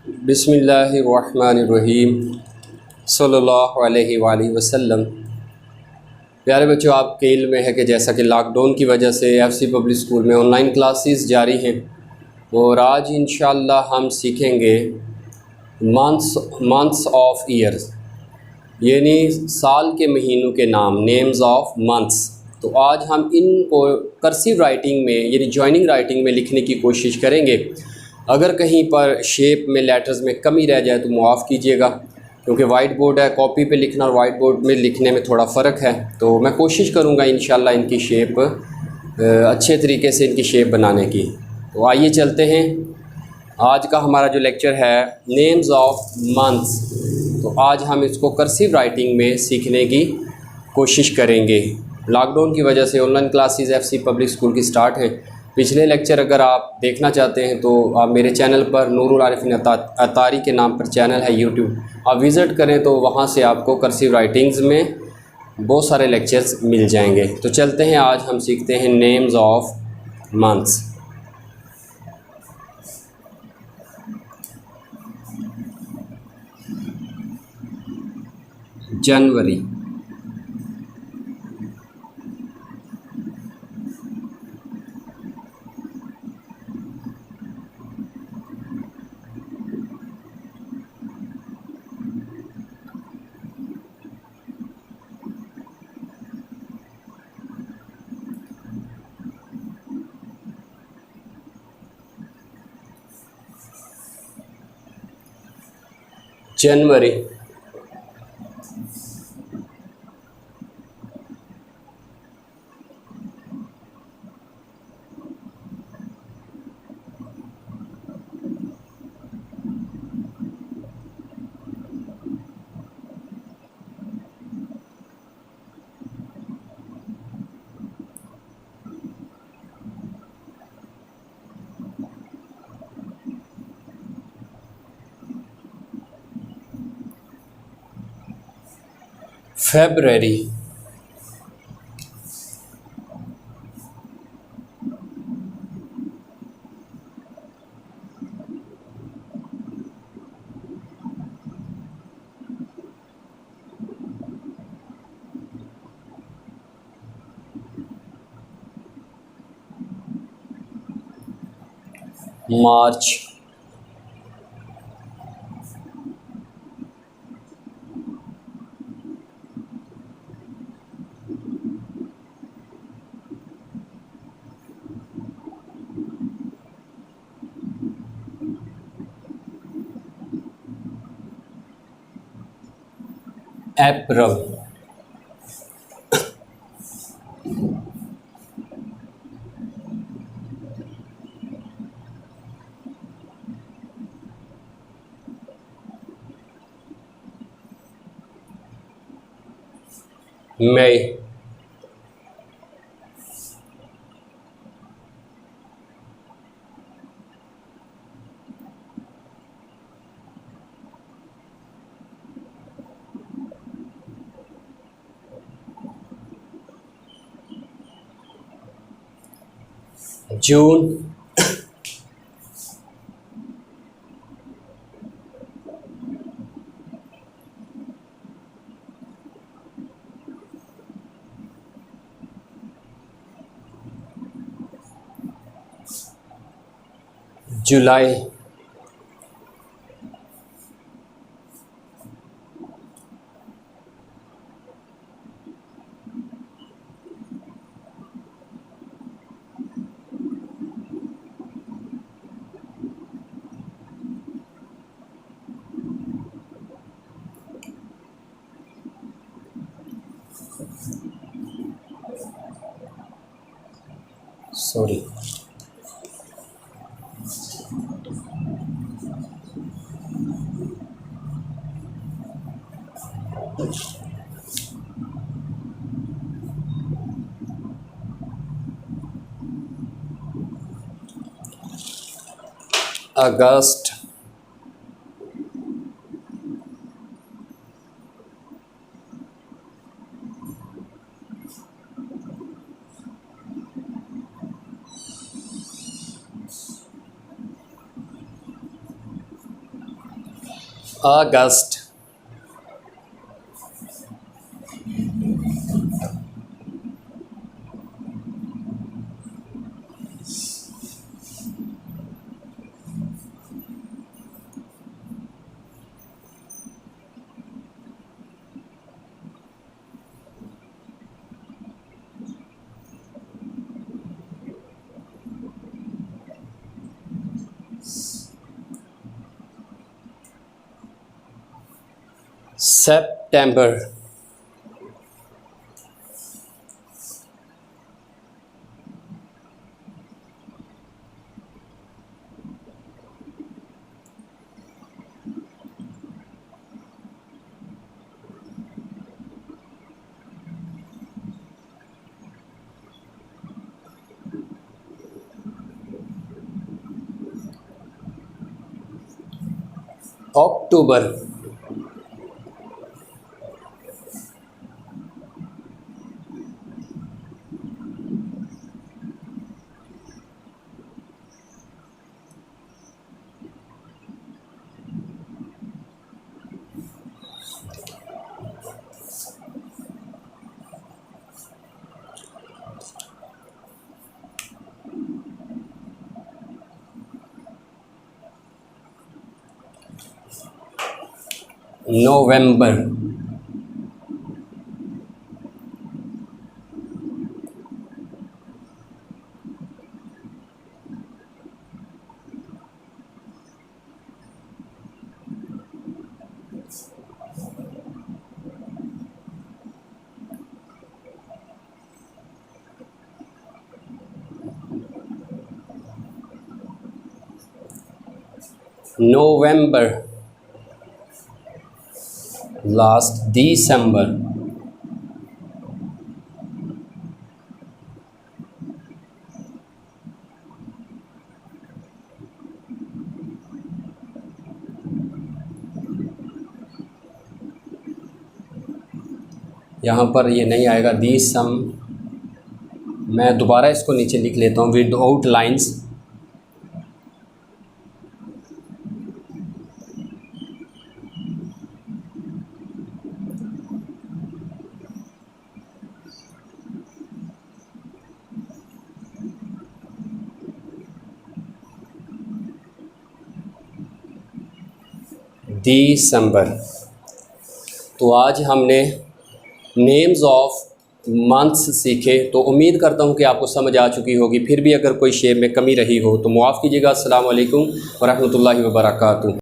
بسم اللہ الرحمن الرحیم صلی اللہ علیہ وآلہ وسلم۔ پیارے بچوں، آپ کے علم میں ہے کہ جیسا کہ لاک ڈاؤن کی وجہ سے F.C. پبلک اسکول میں آن لائن کلاسز جاری ہیں، اور آج انشاءاللہ ہم سیکھیں گے منتھس آف ایئرز، یعنی سال کے مہینوں کے نام، نیمز آف منتھس۔ تو آج ہم ان کو کرسیو رائٹنگ میں یعنی جوائننگ رائٹنگ میں لکھنے کی کوشش کریں گے۔ اگر کہیں پر شیپ میں لیٹرز میں کمی رہ جائے تو معاف کیجیے گا، کیونکہ وائٹ بورڈ ہے، کاپی پہ لکھنا اور وائٹ بورڈ میں لکھنے میں تھوڑا فرق ہے۔ تو میں کوشش کروں گا انشاءاللہ ان کی شیپ اچھے طریقے سے ان کی شیپ بنانے کی۔ تو آئیے چلتے ہیں۔ آج کا ہمارا جو لیکچر ہے نیمز آف منتھس، تو آج ہم اس کو کرسیو رائٹنگ میں سیکھنے کی کوشش کریں گے۔ لاک ڈاؤن کی وجہ سے on line classes F.C. Public school کی سٹارٹ ہیں۔ پچھلے لیکچر اگر آپ دیکھنا چاہتے ہیں تو آپ میرے چینل پر نور العارفین اطاری کے نام پر چینل ہے یوٹیوب، آپ وزٹ کریں تو وہاں سے آپ کو کرسیو رائٹنگز میں بہت سارے لیکچرز مل جائیں گے۔ تو چلتے ہیں، آج ہم سیکھتے ہیں names of months. January, January, February, March, April, May, June, July, sorry, August, August, September, October, November, November, last December, यहाँ पर ये नहीं आएगा मैं दोबारा इसको नीचे लिख लेता हूँ विद आउट लाइन्स। दिसंबर। तो आज हमने नेम्स ऑफ मंथ्स सीखे, तो उम्मीद करता हूँ कि आपको समझ आ चुकी होगी। फिर भी अगर कोई शेप में कमी रही हो तो माफ़ कीजिएगा। अस्सलाम वालेकुम व रहमतुल्लाहि व बरकातुहू।